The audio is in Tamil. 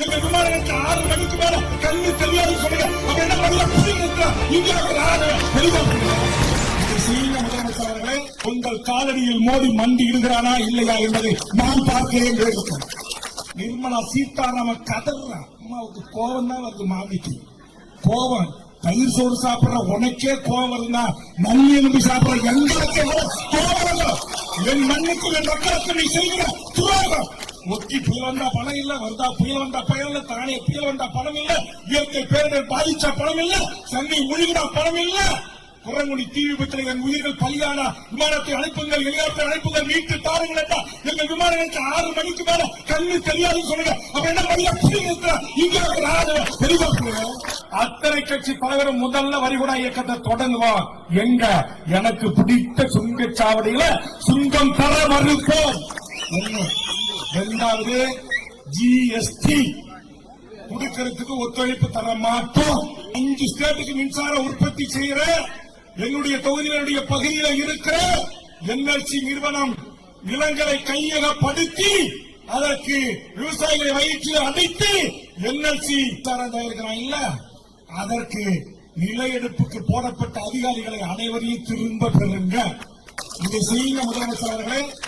எங்க விமானங்களுக்கு 6 மணிக்கு மேல கண்ணு தெரியாது சொல்லுங்க. அப்ப என்ன பண்ணல புரியுங்க. இந்தியாவுக்கு முதலமைச்சர் அவர்களே, உங்கள் காலடியில் மோடி மண்டி இருக்கிறானா இல்லையா என்பதை நான் பார்க்கிறேன். நிர்மலா சீதாராமன் கதறான். அம்மாவுக்கு கோபம் தான் வருது. மாமிக்கு கோபம். தயிர் சோறு சாப்பிடுற உனக்கே கோபம் வருந்தா நன்னி எலும்பி சாப்பிடுற எங்களுக்கு கோபம் வரும். என் மண்ணுக்கும் என் மக்களுக்கு நீ செய்கிற துரோகம். ஒத்தி புயல் வந்தா பணம் இல்ல, வந்தா புயல் வந்தா பயம் இல்ல, தானே புயல் வந்தா பணம் இல்ல, இயற்கை பேரிடர் பாதிச்சா பணம் இல்ல, சன்னி முழுகினா பணம் இல்ல. குரங்குடி தீ விபத்தில் என் உயிர்கள் பலியான விமானத்தை அனுப்புங்கள், ஹெலிகாப்டர் அனுப்புங்கள், மீட்டு தாருங்கள் என்றா எங்கள் விமானங்களுக்கு 6 மணிக்கு மேல கண்ணு தெரியாதுன்னு சொல்லுங்க. அப்ப என்ன பண்ணல புரியுங்க. இந்தியாவுக்கு ஹெலிகாப்டர். அத்தனை கட்சி தலைவரும் முதல்ல வரிகுடா இயக்கத்தை தொடங்குவோம். எங்க எனக்கு பிடித்த சுங்கச்சாவடியில சுங்கம் தர மறுப்போம். இரண்டாவது ஜிஎஸ்டி கொடுக்கிறதுக்கு ஒத்துழைப்பு தர மாட்டோம். 5 ஸ்டேட்டுக்கு மின்சார உற்பத்தி செய்யற என்னுடைய தொகுதியினுடைய பகுதியில் இருக்கிற என்எல்சி நிறுவனம் நிலங்களை கையகப்படுத்தி அதற்கு விவசாயிகளை வயிற்றில் அடைத்து என்எல்சி தயாரிக்கிறான் இல்ல, அதற்கு நில எடுப்புக்கு போடப்பட்ட அதிகாரிகளை அனைவரையும் திரும்ப பெறுங்க. இதை செய்யுங்க முதலமைச்சர் அவர்களே.